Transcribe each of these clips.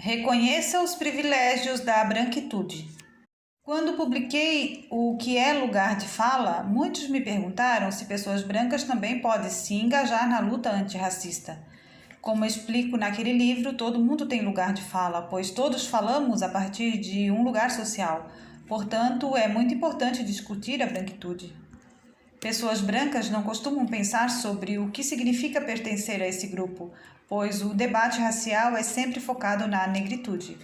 Reconheça os privilégios da branquitude. Quando publiquei o que é lugar de fala, muitos me perguntaram se pessoas brancas também podem se engajar na luta antirracista. Como explico naquele livro, todo mundo tem lugar de fala, pois todos falamos a partir de um lugar social. Portanto, é muito importante discutir a branquitude. Pessoas brancas não costumam pensar sobre o que significa pertencer a esse grupo, pois o debate racial é sempre focado na negritude.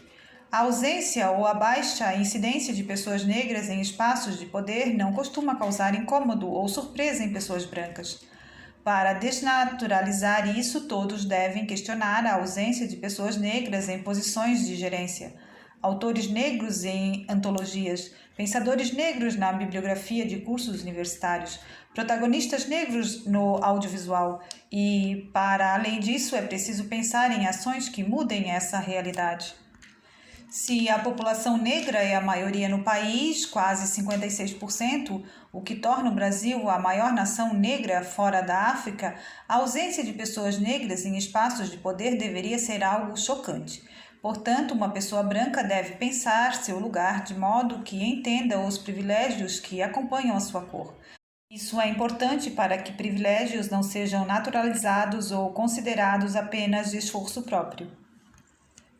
A ausência ou a baixa incidência de pessoas negras em espaços de poder não costuma causar incômodo ou surpresa em pessoas brancas. Para desnaturalizar isso, todos devem questionar a ausência de pessoas negras em posições de gerência, autores negros em antologias, pensadores negros na bibliografia de cursos universitários, protagonistas negros no audiovisual e, para além disso, é preciso pensar em ações que mudem essa realidade. Se a população negra é a maioria no país, quase 56%, o que torna o Brasil a maior nação negra fora da África, a ausência de pessoas negras em espaços de poder deveria ser algo chocante. Portanto, uma pessoa branca deve pensar seu lugar de modo que entenda os privilégios que acompanham a sua cor. Isso é importante para que privilégios não sejam naturalizados ou considerados apenas de esforço próprio.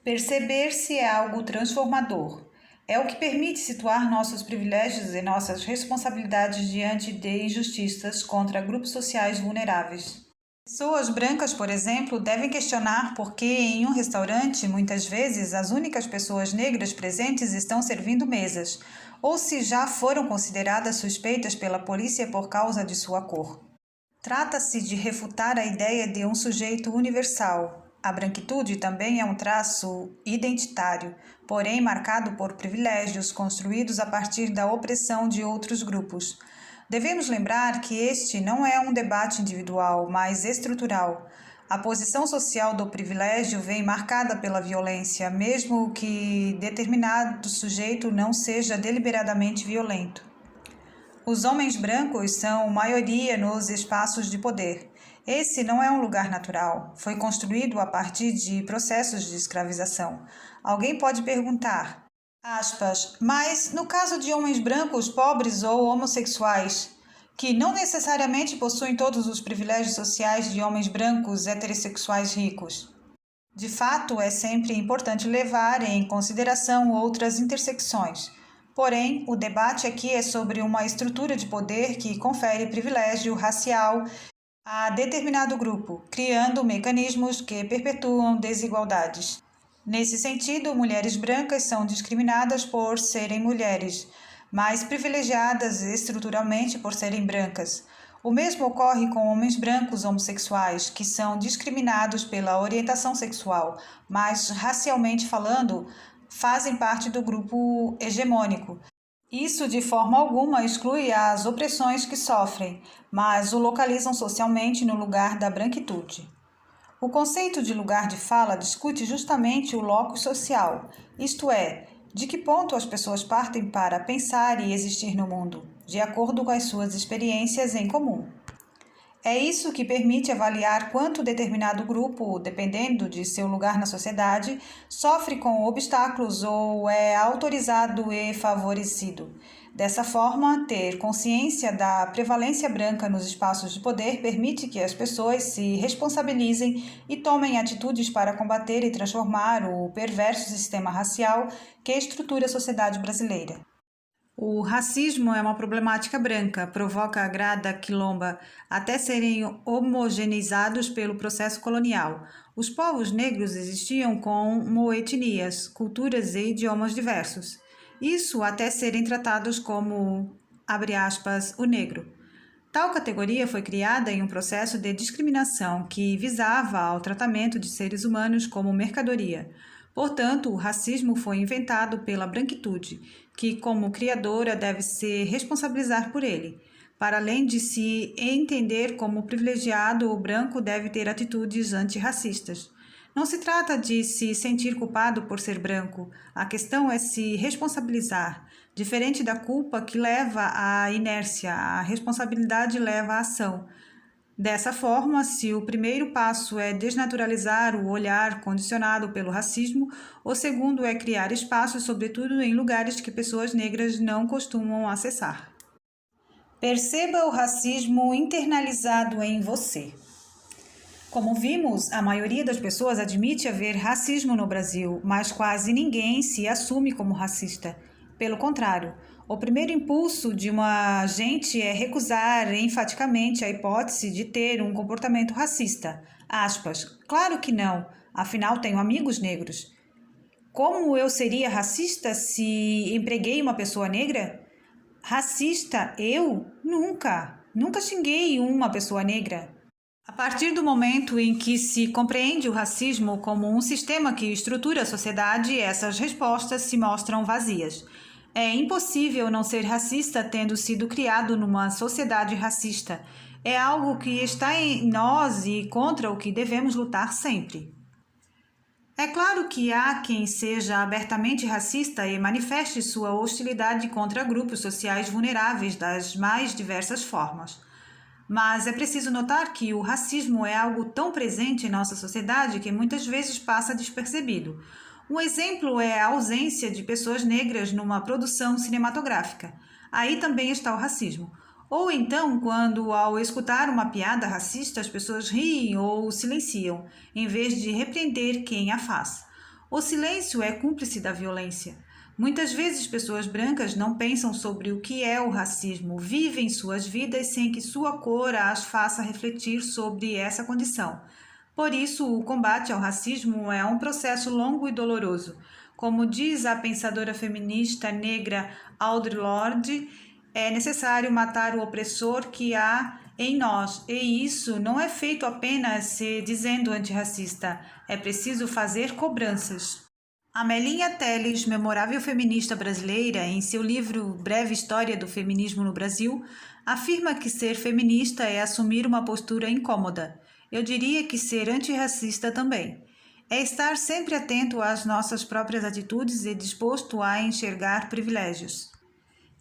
Perceber-se é algo transformador. É o que permite situar nossos privilégios e nossas responsabilidades diante de injustiças contra grupos sociais vulneráveis. Pessoas brancas, por exemplo, devem questionar por que em um restaurante, muitas vezes, as únicas pessoas negras presentes estão servindo mesas, ou se já foram consideradas suspeitas pela polícia por causa de sua cor. Trata-se de refutar a ideia de um sujeito universal. A branquitude também é um traço identitário, porém marcado por privilégios construídos a partir da opressão de outros grupos. Devemos lembrar que este não é um debate individual, mas estrutural. A posição social do privilégio vem marcada pela violência, mesmo que determinado sujeito não seja deliberadamente violento. Os homens brancos são maioria nos espaços de poder. Esse não é um lugar natural. Foi construído a partir de processos de escravização. Alguém pode perguntar, mas no caso de homens brancos, pobres ou homossexuais, que não necessariamente possuem todos os privilégios sociais de homens brancos heterossexuais ricos. De fato, é sempre importante levar em consideração outras intersecções. Porém, o debate aqui é sobre uma estrutura de poder que confere privilégio racial a determinado grupo, criando mecanismos que perpetuam desigualdades. Nesse sentido, mulheres brancas são discriminadas por serem mulheres, mas privilegiadas estruturalmente por serem brancas. O mesmo ocorre com homens brancos homossexuais, que são discriminados pela orientação sexual, mas, racialmente falando, fazem parte do grupo hegemônico. Isso, de forma alguma, exclui as opressões que sofrem, mas o localizam socialmente no lugar da branquitude. O conceito de lugar de fala discute justamente o locus social, isto é, de que ponto as pessoas partem para pensar e existir no mundo, de acordo com as suas experiências em comum. É isso que permite avaliar quanto determinado grupo, dependendo de seu lugar na sociedade, sofre com obstáculos ou é autorizado e favorecido. Dessa forma, ter consciência da prevalência branca nos espaços de poder permite que as pessoas se responsabilizem e tomem atitudes para combater e transformar o perverso sistema racial que estrutura a sociedade brasileira. O racismo é uma problemática branca, provoca a grada quilomba até serem homogeneizados pelo processo colonial. Os povos negros existiam como etnias, culturas e idiomas diversos. Isso até serem tratados como, abre aspas, o negro. Tal categoria foi criada em um processo de discriminação que visava ao tratamento de seres humanos como mercadoria. Portanto, o racismo foi inventado pela branquitude, que, como criadora, deve se responsabilizar por ele. Para além de se entender como privilegiado, o branco deve ter atitudes antirracistas. Não se trata de se sentir culpado por ser branco, a questão é se responsabilizar. Diferente da culpa que leva à inércia, a responsabilidade leva à ação. Dessa forma, se o primeiro passo é desnaturalizar o olhar condicionado pelo racismo, o segundo é criar espaços, sobretudo em lugares que pessoas negras não costumam acessar. Perceba o racismo internalizado em você. Como vimos, a maioria das pessoas admite haver racismo no Brasil, mas quase ninguém se assume como racista. Pelo contrário, o primeiro impulso de uma gente é recusar enfaticamente a hipótese de ter um comportamento racista. Aspas. Claro que não, afinal tenho amigos negros. Como eu seria racista se empreguei uma pessoa negra? Racista, eu? Nunca! Nunca xinguei uma pessoa negra. A partir do momento em que se compreende o racismo como um sistema que estrutura a sociedade, essas respostas se mostram vazias. É impossível não ser racista tendo sido criado numa sociedade racista. É algo que está em nós e contra o que devemos lutar sempre. É claro que há quem seja abertamente racista e manifeste sua hostilidade contra grupos sociais vulneráveis das mais diversas formas. Mas é preciso notar que o racismo é algo tão presente em nossa sociedade que muitas vezes passa despercebido. Um exemplo é a ausência de pessoas negras numa produção cinematográfica. Aí também está o racismo. Ou então, quando ao escutar uma piada racista, as pessoas riem ou silenciam, em vez de repreender quem a faz. O silêncio é cúmplice da violência. Muitas vezes pessoas brancas não pensam sobre o que é o racismo, vivem suas vidas sem que sua cor as faça refletir sobre essa condição. Por isso, o combate ao racismo é um processo longo e doloroso. Como diz a pensadora feminista negra Audre Lorde, é necessário matar o opressor que há em nós, e isso não é feito apenas se dizendo antirracista, é preciso fazer cobranças. Amelinha Telles, memorável feminista brasileira, em seu livro Breve História do Feminismo no Brasil, afirma que ser feminista é assumir uma postura incômoda. Eu diria que ser antirracista também. É estar sempre atento às nossas próprias atitudes e disposto a enxergar privilégios.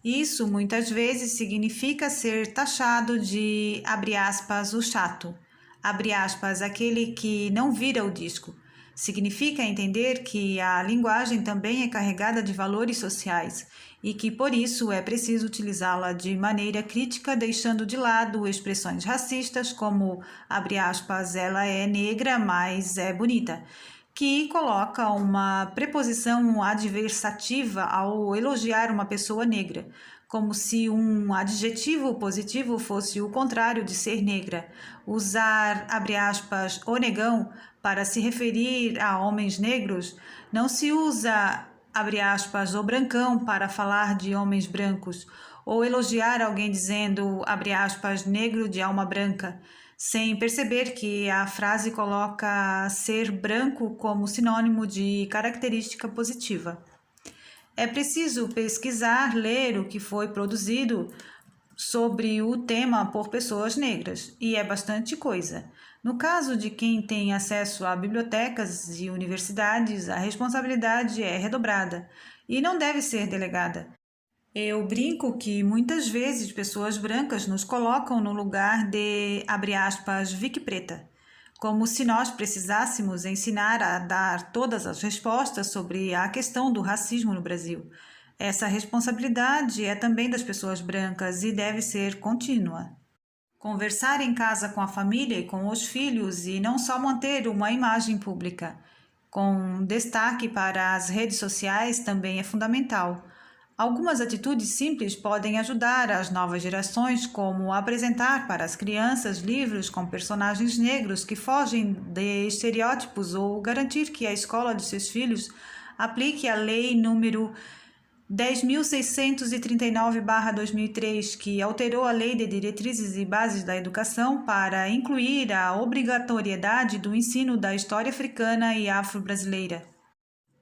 Isso muitas vezes significa ser taxado de, abre aspas, o chato, abre aspas, aquele que não vira o disco. Significa entender que a linguagem também é carregada de valores sociais e que por isso é preciso utilizá-la de maneira crítica, deixando de lado expressões racistas como, abre aspas, ela é negra, mas é bonita, que coloca uma preposição adversativa ao elogiar uma pessoa negra, como se um adjetivo positivo fosse o contrário de ser negra. Usar, abre aspas, o negão para se referir a homens negros não se usa, abre aspas, o brancão para falar de homens brancos, ou elogiar alguém dizendo, abre aspas, negro de alma branca, sem perceber que a frase coloca ser branco como sinônimo de característica positiva. É preciso pesquisar, ler o que foi produzido sobre o tema por pessoas negras, e é bastante coisa. No caso de quem tem acesso a bibliotecas e universidades, a responsabilidade é redobrada e não deve ser delegada. Eu brinco que muitas vezes pessoas brancas nos colocam no lugar de, abre aspas, Vic Preta, como se nós precisássemos ensinar a dar todas as respostas sobre a questão do racismo no Brasil. Essa responsabilidade é também das pessoas brancas e deve ser contínua. Conversar em casa com a família e com os filhos e não só manter uma imagem pública, com destaque para as redes sociais, também é fundamental. Algumas atitudes simples podem ajudar as novas gerações, como apresentar para as crianças livros com personagens negros que fogem de estereótipos ou garantir que a escola de seus filhos aplique a lei número 10.639/2003, que alterou a Lei de Diretrizes e Bases da Educação para incluir a obrigatoriedade do ensino da história africana e afro-brasileira.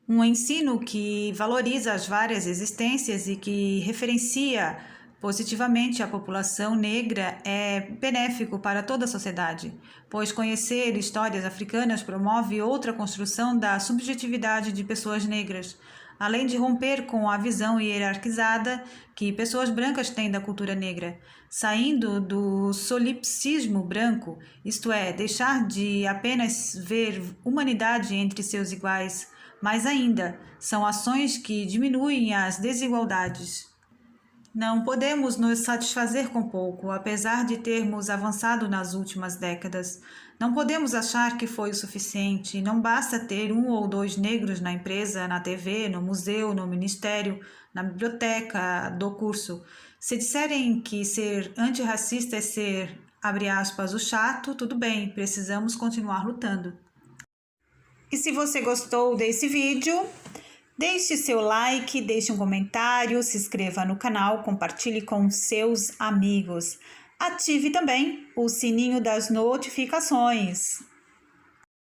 Um ensino que valoriza as várias existências e que referencia positivamente a população negra é benéfico para toda a sociedade, pois conhecer histórias africanas promove outra construção da subjetividade de pessoas negras. além de romper com a visão hierarquizada que pessoas brancas têm da cultura negra, saindo do solipsismo branco, isto é, deixar de apenas ver humanidade entre seus iguais, mas ainda são ações que diminuem as desigualdades. Não podemos nos satisfazer com pouco, apesar de termos avançado nas últimas décadas. Não podemos achar que foi o suficiente. Não basta ter 1 ou 2 negros na empresa, na TV, no museu, no ministério, na biblioteca do curso. Se disserem que ser antirracista é ser, abre aspas, o chato, tudo bem, precisamos continuar lutando. E se você gostou desse vídeo, deixe seu like, deixe um comentário, se inscreva no canal, compartilhe com seus amigos. Ative também o sininho das notificações.